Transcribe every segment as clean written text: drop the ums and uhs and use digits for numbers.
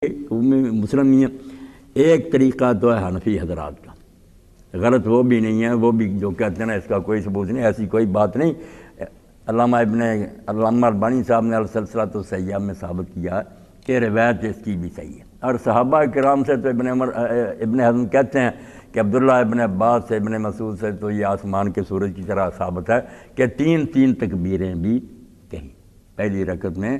مسلم ایک طریقہ تو ہے حنفی حضرات کا، غلط وہ بھی نہیں ہے، وہ بھی جو کہتے ہیں نا اس کا کوئی ثبوت نہیں، ایسی کوئی بات نہیں۔ علامہ البانی صاحب نے السلسلۃ الصحیحہ میں ثابت کیا کہ روایت اس کی بھی صحیح ہے، اور صحابہ کرام سے تو ابن حزم کہتے ہیں کہ عبداللہ ابن عباس سے ابن مسعود سے تو یہ آسمان کے سورج کی طرح ثابت ہے کہ تین تکبیریں بھی کہیں پہلی رکعت میں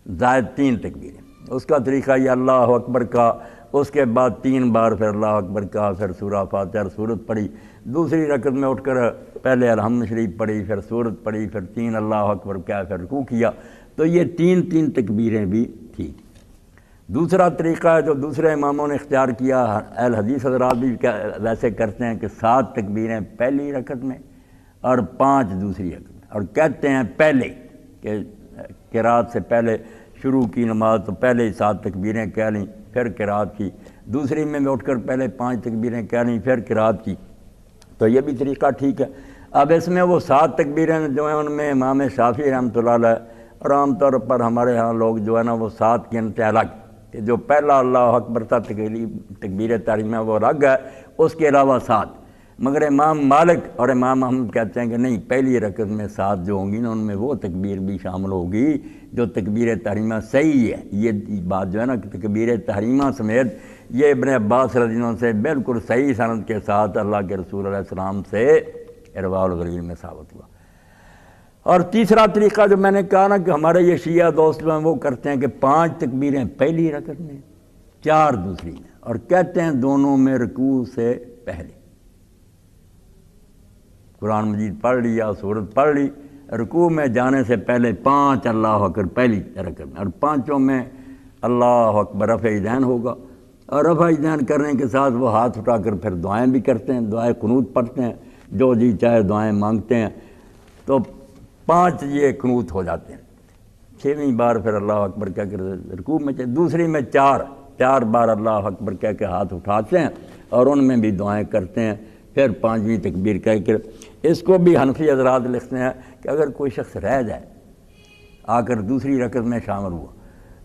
زائد 3 تکبیریں۔ اس کا طریقہ یہ اللہ اکبر کا، اس کے بعد 3 بار پھر اللہ اکبر کا، پھر سورہ فاتحہ سورت پڑھی، دوسری رکعت میں اٹھ کر پہلے الحمد شریف پڑھی، پھر سورت پڑھی، پھر 3 اللہ اکبر کیا، پھر رکوع کیا، تو یہ 3 تکبیریں بھی ٹھیک۔ دوسرا طریقہ ہے جو دوسرے اماموں نے اختیار کیا، اہل حدیث حضرات بھی ویسے کرتے ہیں کہ 7 تکبیریں پہلی رکعت میں اور 5 دوسری رکعت میں، اور کہتے ہیں پہلے کہ قرات سے پہلے شروع کی نماز تو پہلے ہی 7 تکبیریں کہہ لیں، پھر قرات کی، دوسری میں اٹھ کر پہلے 5 تکبیریں کہہ لیں، پھر قرات کی، تو یہ بھی طریقہ ٹھیک ہے۔ اب اس میں وہ 7 تکبیریں جو ہیں ان میں امام شافعی رحمۃ اللہ علیہ اور عام طور پر ہمارے ہاں لوگ جو ہے نا وہ 7 کے انتہا الگ، کہ جو پہلا اللہ اکبر تھا تکبیر تحریمہ وہ الگ ہے، اس کے علاوہ 7۔ مگر امام مالک اور امام احمد کہتے ہیں کہ نہیں، پہلی رکعت میں 7 جو ہوں گی نا ان میں وہ تکبیر بھی شامل ہوگی جو تکبیر تحریمہ صحیح ہے۔ یہ بات جو ہے نا کہ تکبیر تحریمہ سمیت یہ ابن عباس رضی اللہ عنہ سے بالکل صحیح سند کے ساتھ اللہ کے رسول علیہ السلام سے ارواء الغلیل میں ثابت ہوا۔ اور تیسرا طریقہ جو میں نے کہا نا کہ ہمارے یہ شیعہ دوست ہیں وہ کرتے ہیں کہ 5 تکبیریں پہلی رکعت میں، 4 دوسری میں، اور کہتے ہیں دونوں میں رکوع سے پہلے قرآن مجید پڑھ لی یا سورت پڑھ لی، رکوع میں جانے سے پہلے 5 اللہ اکبر پہلی رکعت میں، اور 5 میں اللہ اکبر رفع یدین ہوگا، اور رفع یدین کرنے کے ساتھ وہ ہاتھ اٹھا کر پھر دعائیں بھی کرتے ہیں، دعائیں قنوت پڑھتے ہیں، جو جی چاہے دعائیں مانگتے ہیں، تو 5 یہ قنوت ہو جاتے ہیں۔ 6ویں بار پھر اللہ اکبر کہہ کر رکوع میں دوسری میں 4 بار اللہ اکبر کہہ کے ہاتھ اٹھاتے ہیں اور ان میں بھی دعائیں کرتے ہیں، پھر 5ویں تکبیر کہہ کر۔ اس کو بھی حنفی حضرات لکھتے ہیں کہ اگر کوئی شخص رہ جائے آ کر دوسری رکعت میں شامل ہوا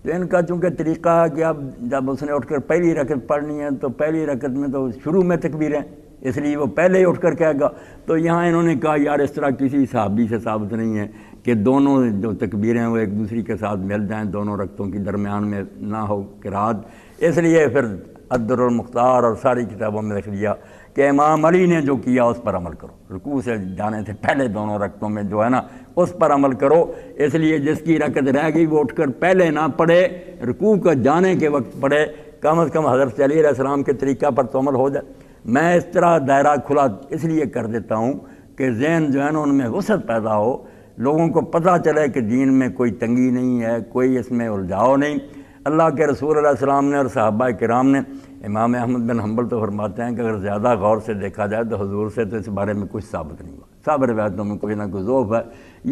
تو ان کا چونکہ طریقہ ہے کہ اب جب اس نے اٹھ کر پہلی رکعت پڑھنی ہے تو پہلی رکعت میں تو شروع میں تکبیریں، اس لیے وہ پہلے ہی اٹھ کر کہے گا، تو یہاں انہوں نے کہا یار اس طرح کسی صحابی سے ثابت نہیں ہے کہ دونوں جو تکبیریں وہ ایک دوسری کے ساتھ مل جائیں، دونوں رکعتوں کی درمیان میں نہ ہو قرات، اس لیے پھر الدر المختار اور ساری کتابوں میں لکھ دیا کہ امام علی نے جو کیا اس پر عمل کرو، رکوع سے جانے سے پہلے دونوں رکعتوں میں جو ہے نا اس پر عمل کرو۔ اس لیے جس کی رکعت رہ گئی وہ اٹھ کر پہلے نہ پڑھے، رکوع کا جانے کے وقت پڑھے، کم از کم حضرت علی علیہ السلام کے طریقہ پر تو عمل ہو جائے۔ میں اس طرح دائرہ کھلا اس لیے کر دیتا ہوں کہ ذہن جو ہے نا ان میں وسعت پیدا ہو، لوگوں کو پتہ چلے کہ دین میں کوئی تنگی نہیں ہے، کوئی اس میں الجھاؤ نہیں۔ اللہ کے رسول علیہ السلام نے اور صحابہ کرام نے، امام احمد بن حنبل تو فرماتے ہیں کہ اگر زیادہ غور سے دیکھا جائے تو حضور سے تو اس بارے میں کچھ ثابت نہیں ہوا، سب روایتوں میں کوئی نہ کوئی ذوف ہے،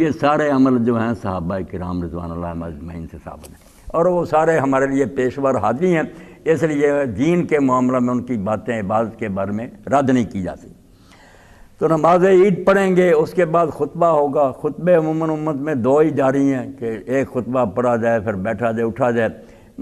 یہ سارے عمل جو ہیں صحابہ کرام رضوان اللہ اجمعین سے ثابت ہیں، اور وہ سارے ہمارے لیے پیشور حاجی ہیں، اس لیے دین کے معاملہ میں ان کی باتیں عبادت کے بارے میں رد نہیں کی جاتی۔ تو نماز عید پڑھیں گے، اس کے بعد خطبہ ہوگا۔ خطبے عموماً امت میں 2 ہی جاری ہیں کہ ایک خطبہ پڑھا جائے پھر بیٹھا جائے اٹھا جائے،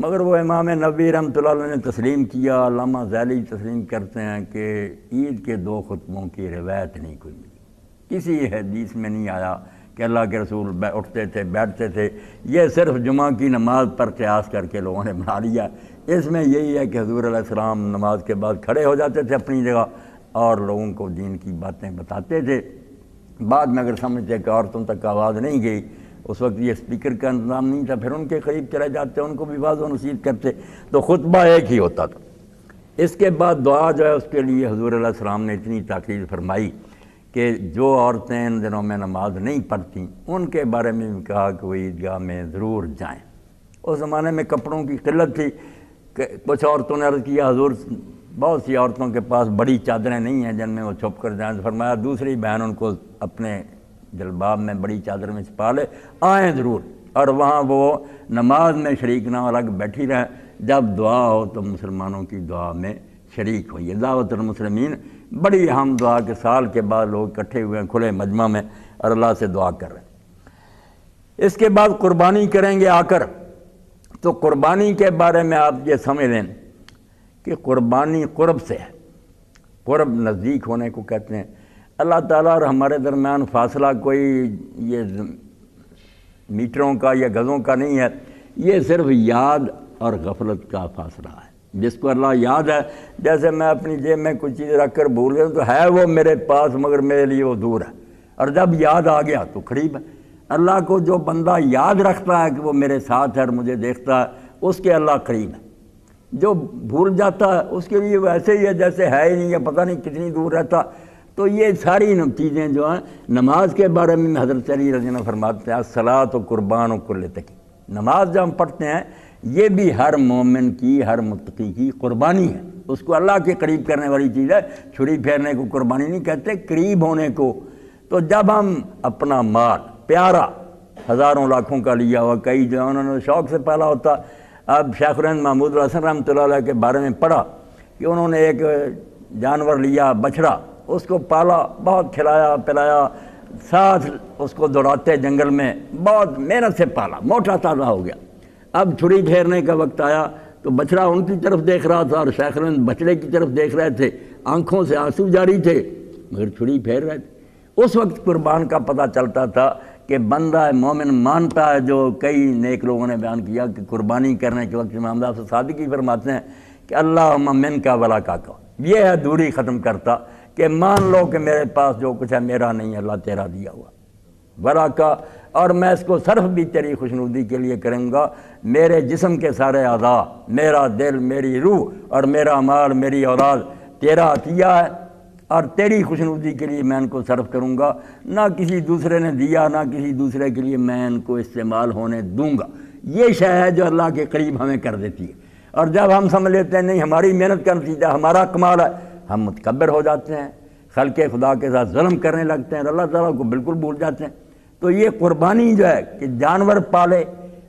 مگر وہ امام نووی رحمۃ اللہ علیہ نے تسلیم کیا، علامہ ذیلی تسلیم کرتے ہیں کہ عید کے 2 خطبوں کی روایت نہیں کوئی ملی، کسی حدیث میں نہیں آیا کہ اللہ کے رسول اٹھتے تھے بیٹھتے تھے، یہ صرف جمعہ کی نماز پر قیاس کر کے لوگوں نے بنا لیا۔ اس میں یہی ہے کہ حضور علیہ السلام نماز کے بعد کھڑے ہو جاتے تھے اپنی جگہ اور لوگوں کو دین کی باتیں بتاتے تھے، بعد میں اگر سمجھتے کہ عورتوں تک آواز نہیں گئی، اس وقت یہ اسپیکر کا انتظام نہیں تھا، پھر ان کے قریب چلے جاتے، ان کو بھی واضح و نصیحت کرتے، تو خطبہ ایک ہی ہوتا تھا۔ اس کے بعد دعا جو ہے اس کے لیے حضور علیہ السلام نے اتنی تاکید فرمائی کہ جو عورتیں ان دنوں میں نماز نہیں پڑھتیں ان کے بارے میں بھی کہا کہ وہ عیدگاہ میں ضرور جائیں۔ اس زمانے میں کپڑوں کی قلت تھی کہ کچھ عورتوں نے عرض کیا حضور بہت سی عورتوں کے پاس بڑی چادریں نہیں ہیں جن میں وہ چھپ کر جائیں، تو فرمایا دوسری بہن ان کو اپنے جلباب میں بڑی چادر میں چھپا لے، آئیں ضرور، اور وہاں وہ نماز میں شریک نہ الگ بیٹھی رہیں، جب دعا ہو تو مسلمانوں کی دعا میں شریک ہوئی۔ دعوت المسلمین بڑی اہم دعا کے سال کے بعد لوگ اکٹھے ہوئے ہیں کھلے مجمع میں اور اللہ سے دعا کر رہے ہیں۔ اس کے بعد قربانی کریں گے آ کر تو قربانی کے بارے میں آپ یہ سمجھ لیں کہ قربانی قرب سے ہے، قرب نزدیک ہونے کو کہتے ہیں۔ اللہ تعالیٰ اور ہمارے درمیان فاصلہ کوئی یہ میٹروں کا یا گزوں کا نہیں ہے، یہ صرف یاد اور غفلت کا فاصلہ ہے۔ جس کو اللہ یاد ہے، جیسے میں اپنی جیب میں کچھ چیز رکھ کر بھول گیا تو ہے وہ میرے پاس مگر میرے لیے وہ دور ہے، اور جب یاد آ گیا تو قریب ہے۔ اللہ کو جو بندہ یاد رکھتا ہے کہ وہ میرے ساتھ ہے اور مجھے دیکھتا ہے، اس کے اللہ قریب ہے۔ جو بھول جاتا ہے اس کے لیے وہ ایسے ہی ہے جیسے ہے ہی نہیں، یا پتہ نہیں کتنی دور رہتا۔ تو یہ ساری چیزیں جو ہیں، نماز کے بارے میں حضرت علی رضی اللہ عنہ فرماتے ہیں الصلاۃ و قربان و کل تقی، نماز جب ہم پڑھتے ہیں یہ بھی ہر مومن کی، ہر متقی کی قربانی ہے، اس کو اللہ کے قریب کرنے والی چیز ہے۔ چھری پھیرنے کو قربانی نہیں کہتے، قریب ہونے کو۔ تو جب ہم اپنا مال پیارا ہزاروں لاکھوں کا لیا ہوا، کئی جو انہوں نے شوق سے پالا ہوتا، اب شیخ الہند محمود الحسن رحمۃ اللہ علیہ کے بارے میں پڑھا کہ انہوں نے ایک جانور لیا بچڑا، اس کو پالا، بہت کھلایا پلایا، ساتھ اس کو دوڑاتے جنگل میں، بہت محنت سے پالا، موٹا تازہ ہو گیا۔ اب چھری پھیرنے کا وقت آیا تو بچڑا ان کی طرف دیکھ رہا تھا اور شیخ الہند بچڑے کی طرف دیکھ رہے تھے، آنکھوں سے آنسو جاری تھے مگر چھری پھیر رہے تھے۔ اس وقت قربان کا پتہ چلتا تھا کہ بندہ مومن مانتا ہے، جو کئی نیک لوگوں نے بیان کیا کہ قربانی کرنے کے وقت امام جعفر صادق کی فرماتے ہیں کہ اللہم من کا ولا کا، یہ ہے دوری ختم کرتا کہ مان لو کہ میرے پاس جو کچھ ہے میرا نہیں، اللہ تیرا دیا ہوا، ولا کا، اور میں اس کو صرف بھی تیری خوشنودی کے لیے کروں گا۔ میرے جسم کے سارے اعضاء، میرا دل، میری روح اور میرا مال، میری اولاد تیرا عطیہ ہے، اور تیری خوشنودی کے لیے میں ان کو صرف کروں گا، نہ کسی دوسرے نے دیا، نہ کسی دوسرے کے لیے میں ان کو استعمال ہونے دوں گا۔ یہ شے ہے جو اللہ کے قریب ہمیں کر دیتی ہے۔ اور جب ہم سمجھ لیتے ہیں نہیں ہماری محنت کا نتیجہ ہمارا کمال ہے، ہم متکبر ہو جاتے ہیں، خلق خدا کے ساتھ ظلم کرنے لگتے ہیں، اللہ تعالیٰ کو بالکل بھول جاتے ہیں۔ تو یہ قربانی جو ہے کہ جانور پالے،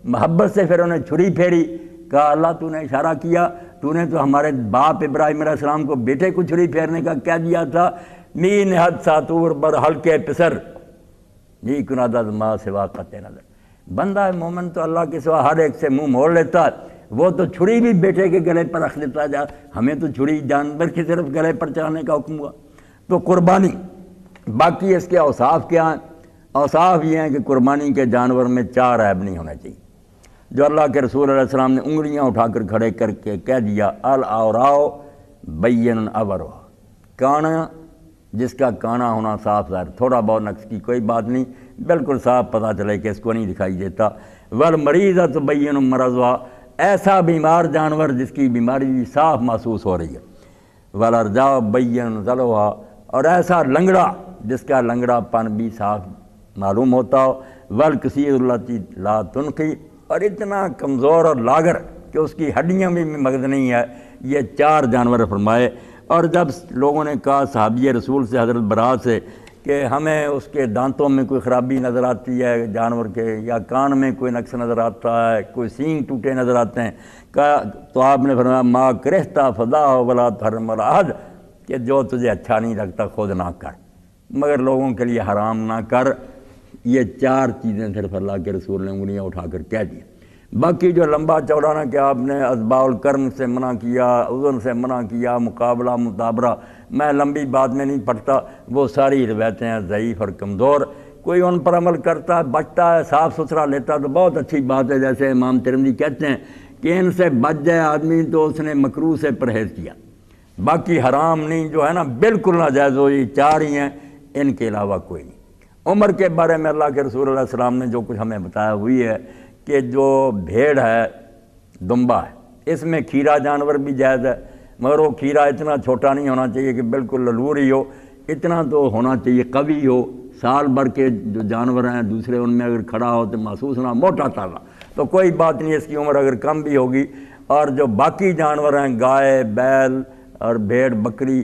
محبت سے پھر انہیں چھری پھیری، کہا اللہ تو نے اشارہ کیا، تو نے تو ہمارے باپ ابراہیم علیہ السلام کو بیٹے کو چھری پھیرنے کا کہہ دیا تھا، می نہد ساتور بر ہلکے پسر جی کنادہ ماں سوا قطع نظر۔ بندہ مومن تو اللہ کے سوا ہر ایک سے منہ موڑ لیتا ہے، وہ تو چھری بھی بیٹے کے گلے پر رکھ لیتا جا، ہمیں تو چھری جانور کی صرف گلے پر چڑھانے کا حکم ہوا۔ تو قربانی، باقی اس کے اوصاف کیا ہیں؟ اوصاف یہ ہیں کہ قربانی کے جانور میں 4 عیب نہیں ہونا چاہیے، جو اللہ کے رسول علیہ السلام نے انگلیاں اٹھا کر کھڑے کر کے کہہ دیا الاوراء بین اورها، کانا جس کا کانا ہونا صاف ظاہر، تھوڑا بہت نقص کی کوئی بات نہیں، بالکل صاف پتہ چلے کہ اس کو نہیں دکھائی دیتا۔ والمریضۃ بین مرضها، ایسا بیمار جانور جس کی بیماری صاف محسوس ہو رہی ہے۔ والارجاء بین ذلوها، اور ایسا لنگڑا جس کا لنگڑا پن بھی صاف معلوم ہوتا ہو۔ والکثیر التی لا تنقی، اور اتنا کمزور اور لاغر کہ اس کی ہڈیاں بھی مگز نہیں ہے۔ یہ 4 جانور فرمائے۔ اور جب لوگوں نے کہا صحابی رسول سے حضرت برا سے کہ ہمیں اس کے دانتوں میں کوئی خرابی نظر آتی ہے جانور کے، یا کان میں کوئی نقص نظر آتا ہے، کوئی سینگ ٹوٹے نظر آتے ہیں، کہا تو آپ نے فرمایا ما کرہتا فدا ولا تحرم ولا احد، کہ جو تجھے اچھا نہیں لگتا خود نہ کر مگر لوگوں کے لیے حرام نہ کر۔ یہ 4 چیزیں صرف اللہ کے رسول نے انگلیاں اٹھا کر کہہ دی۔ باقی جو لمبا چوڑا نا کہ آپ نے اذباء القرن سے منع کیا، اذن سے منع کیا، مقابلہ مطابرہ، میں لمبی بات میں نہیں پڑھتا، وہ ساری روایتیں ہیں ضعیف اور کمزور۔ کوئی ان پر عمل کرتا ہے، بچتا ہے، صاف ستھرا لیتا ہے تو بہت اچھی بات ہے، جیسے امام ترمذی کہتے ہیں کہ ان سے بچ جائے آدمی تو اس نے مکروہ سے پرہیز کیا، باقی حرام نہیں، جو ہے نا بالکل ناجائز ہو، یہ 4 ہی ہیں، ان کے علاوہ کوئی نہیں۔ عمر کے بارے میں اللہ کے رسول علیہ السلام نے جو کچھ ہمیں بتایا ہوئی ہے کہ جو بھیڑ ہے، دمبا ہے، اس میں کھیرا جانور بھی جائز ہے، مگر وہ کھیرا اتنا چھوٹا نہیں ہونا چاہیے کہ بالکل للور ہی ہو، اتنا تو ہونا چاہیے قوی ہو، سال بھر کے جو جانور ہیں دوسرے ان میں اگر کھڑا ہو تو محسوس نہ، موٹا تازہ تو کوئی بات نہیں، اس کی عمر اگر کم بھی ہوگی۔ اور جو باقی جانور ہیں گائے، بیل اور بھیڑ، بکری،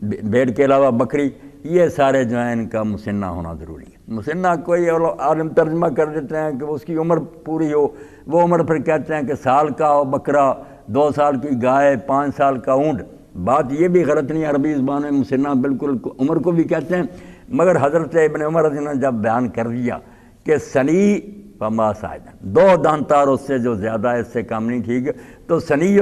بھیڑ کے علاوہ بکری، یہ سارے جو ہیں ان کا مسنہ ہونا ضروری ہے۔ مسنہ کوئی عالم ترجمہ کر دیتے ہیں کہ اس کی عمر پوری ہو، وہ عمر پھر کہتے ہیں کہ سال کا ہو بکرا، 2 سال کی گائے، 5 سال کا اونٹ، بات یہ بھی غلط نہیں، عربی زبان میں مسنہ بالکل عمر کو بھی کہتے ہیں۔ مگر حضرت ابن عمر رضی اللہ عنہ نے جب بیان کر دیا کہ سنی فما ساجدن، دو دانتار اس سے جو زیادہ ہے، اس سے کم نہیں، ٹھیک ہے؟ تو سنی